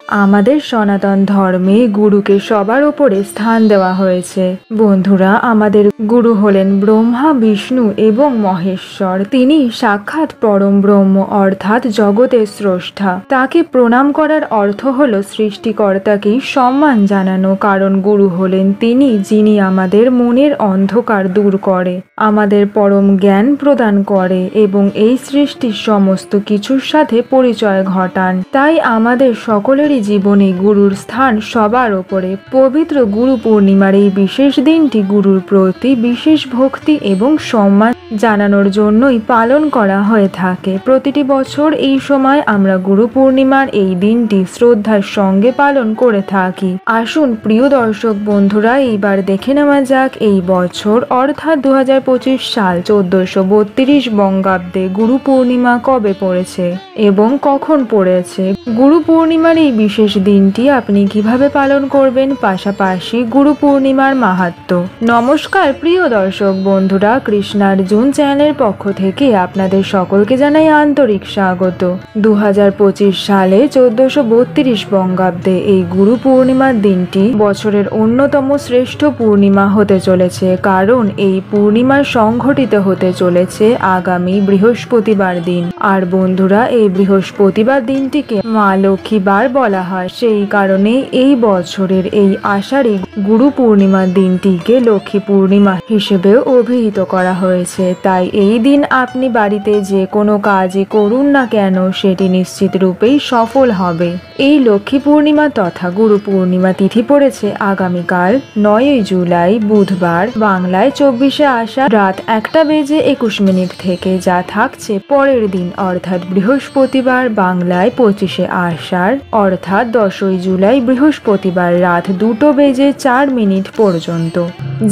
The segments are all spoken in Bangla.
আমাদের সনাতন ধর্মে গুরুকে সবার উপরে স্থান দেওয়া হয়েছে। বন্ধুরা, আমাদের গুরু হলেন ব্রহ্মা, বিষ্ণু এবং মহেশ্বর। তিনি সাক্ষাৎ পরম ব্রহ্ম অর্থাৎ জগতের স্রষ্টা। তাকে প্রণাম করার অর্থ হল সৃষ্টিকর্তাকেই সম্মান জানানো, কারণ গুরু হলেন তিনি যিনি আমাদের মনের অন্ধকার দূর করে, আমাদের পরম জ্ঞান প্রদান করে এবং এই সৃষ্টির সমস্ত কিছুর সাথে পরিচয় ঘটান। তাই আমাদের সকলেরই জীবনে গুরুর স্থান সবার ওপরে। পবিত্র গুরু পূর্ণিমার এই বিশেষ দিনটি গুরুর প্রতি বিশেষ ভক্তি এবং সম্মান জানানোর জন্যই পালন করা হয়ে থাকে। প্রতিটি বছর এই সময় আমরা গুরু পূর্ণিমার এই দিনটি শ্রদ্ধার সঙ্গে পালন করে থাকি। আসুন প্রিয় দর্শক বন্ধুরা, এইবার দেখে নেওয়া যাক এই বছর অর্থাৎ 2025 সাল 1432 বঙ্গাব্দে গুরু পূর্ণিমা কবে পড়েছে এবং কখন পড়েছে। গুরু পূর্ণিমার এই বিশেষ দিনটি আপনি কিভাবে পালন করবেন, পাশাপাশি গুরু পূর্ণিমার মাহাত্ম্য। নমস্কার প্রিয় দর্শক বন্ধুরা, কৃষ্ণার্জুন চ্যানেলের পক্ষ থেকে আপনাদের সকলকে জানাই আন্তরিক স্বাগত। 2025 সালে 1432 বঙ্গাব্দে এই গুরু পূর্ণিমার দিনটি বছরের অন্যতম শ্রেষ্ঠ পূর্ণিমা হতে চলেছে, কারণ এই পূর্ণিমা সংঘটিত হতে চলেছে আগামী বৃহস্পতিবার দিন। আর বন্ধুরা, এই বৃহস্পতিবার দিনটিকে মা লক্ষ্মীবার বলা হয়। সেই কারণে এই বছরের এই আষাঢ়ী গুরু পূর্ণিমার দিনটিকে লক্ষ্মী পূর্ণিমা হিসেবেও অভিহিত করা হয়েছে। তাই এই দিন আপনি বাড়িতে যে কোনো কাজই করুন না কেন সেটি নিশ্চিত রূপেই সফল হবে। এই লক্ষ্মী পূর্ণিমা তথা গুরু পূর্ণিমা তিথি পড়েছে আগামীকাল 9ই জুলাই বুধবার, বাংলায় 24শে আষাঢ় রাত 1:21 থেকে, যা থাকছে পরের দিন অর্থাৎ বৃহস্পতিবার, বাংলায় 25শে আষাঢ় অর্থাৎ 10ই জুলাই বৃহস্পতিবার রাত 2:04 পর্যন্ত।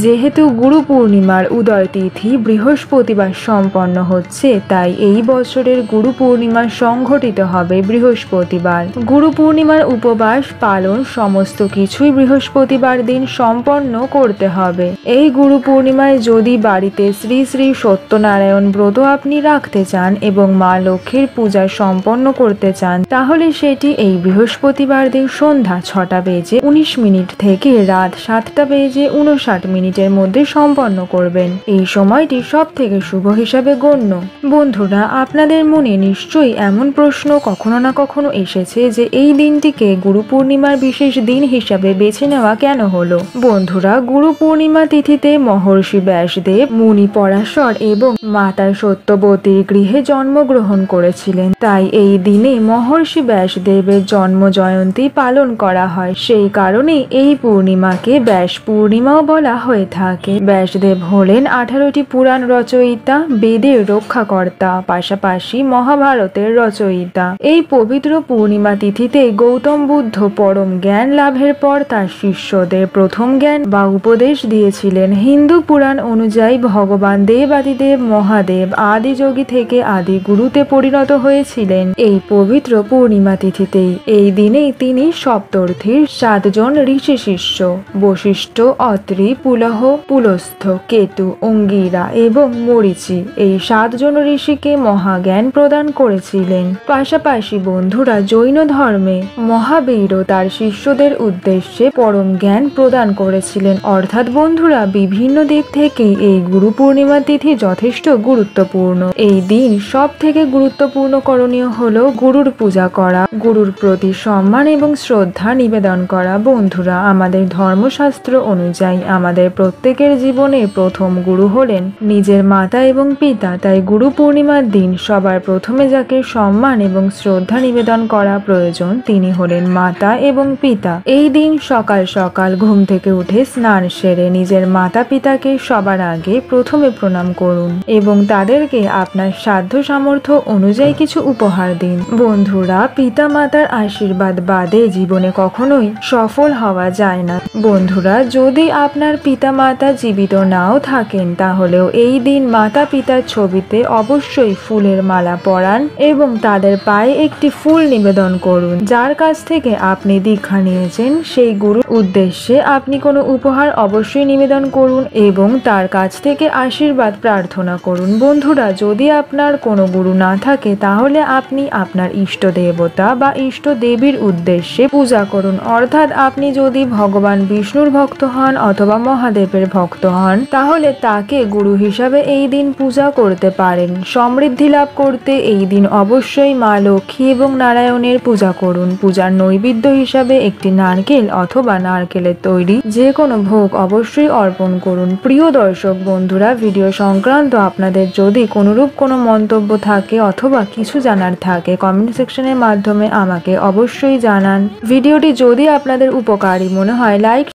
যেহেতু গুরু পূর্ণিমার উদয় তিথি বৃহস্পতিবার সম্পন্ন হচ্ছে, তাই এই বছরের গুরু পূর্ণিমা সংঘটিত হবে বৃহস্পতিবার। গুরু পূর্ণিমার উপবাস পালন সমস্ত কিছুই বৃহস্পতিবার দিন সম্পন্ন করতে হবে। এই গুরু পূর্ণিমায় যদি বাড়িতে শ্রী শ্রী সত্যনারায়ণ ব্রত আপনি রাখতে চান এবং মা লক্ষ্মীর পূজা সম্পন্ন করতে চান, তাহলে সেটি এই বৃহস্পতিবার দিন সন্ধ্যা 6:19 থেকে রাত 7:59 মধ্যে সম্পন্ন করবেন। এই সময়টি সব থেকে শুভ হিসাবে গণ্য। বন্ধুরা, আপনাদের মনে নিশ্চয়ই এমন প্রশ্ন কখনো না কখনো এসেছে যে এই দিনটিকে গুরু পূর্ণিমার বিশেষ দিন হিসাবে বেছে নেওয়া কেন হলো। বন্ধুরা, গুরু পূর্ণিমা তিথিতে মহর্ষি ব্যাসদেব মুনি পরাশর এবং মাতা সত্যবতীর গৃহে জন্মগ্রহণ করেছিলেন। তাই এই দিনে মহর্ষি ব্যাসদেবের জন্ম জয়ন্তী পালন করা হয়। সেই কারণে এই পূর্ণিমাকে ব্যাস পূর্ণিমাও বলা হয়ে থাকে। ব্যাসদেব হলেন 18টি পুরাণ রচয়িতা, বেদের রক্ষাকর্তা, পাশাপাশি মহাভারতের রচয়িতা। এই পবিত্র পূর্ণিমা তিথিতে গৌতম বুদ্ধ পরম জ্ঞান লাভের পর তার শিষ্যদের প্রথম জ্ঞান বা উপদেশ দিয়েছিলেন। হিন্দু পুরাণ অনুযায়ী ভগবান দেবাদিদেব মহাদেব আদি যোগী থেকে আদি গুরুতে পরিণত হয়েছিলেন এই পবিত্র পূর্ণিমা তিথিতেই। এই দিনেই তিনি সপ্তর্ষির 7 জন ঋষি শিষ্য বশিষ্ঠ, অত্রি, পুলহ, পুলস্থ, কেতু, অঙ্গিরা এবং মরীচি এই 7 জন ঋষিকে মহাজ্ঞান প্রদান করেছিলেন। পাশাপাশি বন্ধুরা, জৈন ধর্মে মহাবীরও তার শিষ্যদের উদ্দেশ্যে পরম জ্ঞান প্রদান করেছিলেন। অর্থাৎ বন্ধুরা, বিভিন্ন দিক থেকে এই গুরু পূর্ণিমা তিথি যথেষ্ট গুরুত্বপূর্ণ। এই দিন সব থেকে গুরুত্বপূর্ণ করণীয় হলো গুরুর পূজা করা, গুরুর প্রতি সম্মান এবং শ্রদ্ধা নিবেদন করা। বন্ধুরা, আমাদের ধর্মশাস্ত্র অনুযায়ী আমাদের প্রত্যেকের জীবনে প্রথম গুরু হলেন নিজের মাতা এবং পিতা। তাই গুরু পূর্ণিমার দিন সবার প্রথমে যাকে সম্মান এবং শ্রদ্ধা নিবেদন করা প্রয়োজন তিনি হলেন মাতা এবং পিতা। এই দিন সকাল সকাল ঘুম থেকে উঠে স্নান সেরে নিজের মাতা পিতাকে সবার আগে প্রথমে প্রণাম করুন এবং তাদেরকে আপনার সাধ্য সামর্থ্য অনুযায়ী কিছু উপহার দিন। বন্ধুরা, পিতা মাতার আশীর্বাদ বাদে জীবনে কখনোই সফল হওয়া যায় না। বন্ধুরা, যদি আপনার পিতা মাতা জীবিত নাও থাকেন, তাহলেও এই দিন মাতা পিতার ছবিতে অবশ্যই ফুলের মালা পরান এবং তাদের পায়ে একটি ফুল নিবেদন করুন। যার কাছ থেকে আপনি দীক্ষা নিয়েছেন সেই গুরুর উদ্দেশ্যে আপনি কোনো উপহার অবশ্যই নিবেদন করুন এবং তার কাছ থেকে আশীর্বাদ প্রার্থনা করুন। বন্ধুরা, যদি আপনার কোনো গুরু না থাকে তাহলে আপনি আপনার ইষ্ট দেবতা বা ইষ্ট দেবী দেবীর উদ্দেশ্যে পূজা করুন। অর্থাৎ আপনি যদি ভগবান বিষ্ণুর ভক্ত হন অথবা মহাদেবের ভক্ত হন তাহলে তাকে গুরু হিসাবে এই দিন পূজা করতে পারেন। সমৃদ্ধি লাভ করতে এই দিন অবশ্যই মা লক্ষ্মী এবং নারায়ণের পূজা করুন। পূজার নৈবেদ্য হিসাবে একটি নারকেল অথবা নারকেলের তৈরি যে কোনো ভোগ অবশ্যই অর্পণ করুন। প্রিয় দর্শক বন্ধুরা, ভিডিও সংক্রান্ত আপনাদের যদি কোনোরূপ কোনো মন্তব্য থাকে অথবা কিছু জানার থাকে কমেন্ট সেকশনের মাধ্যমে আমাকে অবশ্যই জানান। ভিডিওটি যদি আপনাদের উপকারী মনে হয় লাইক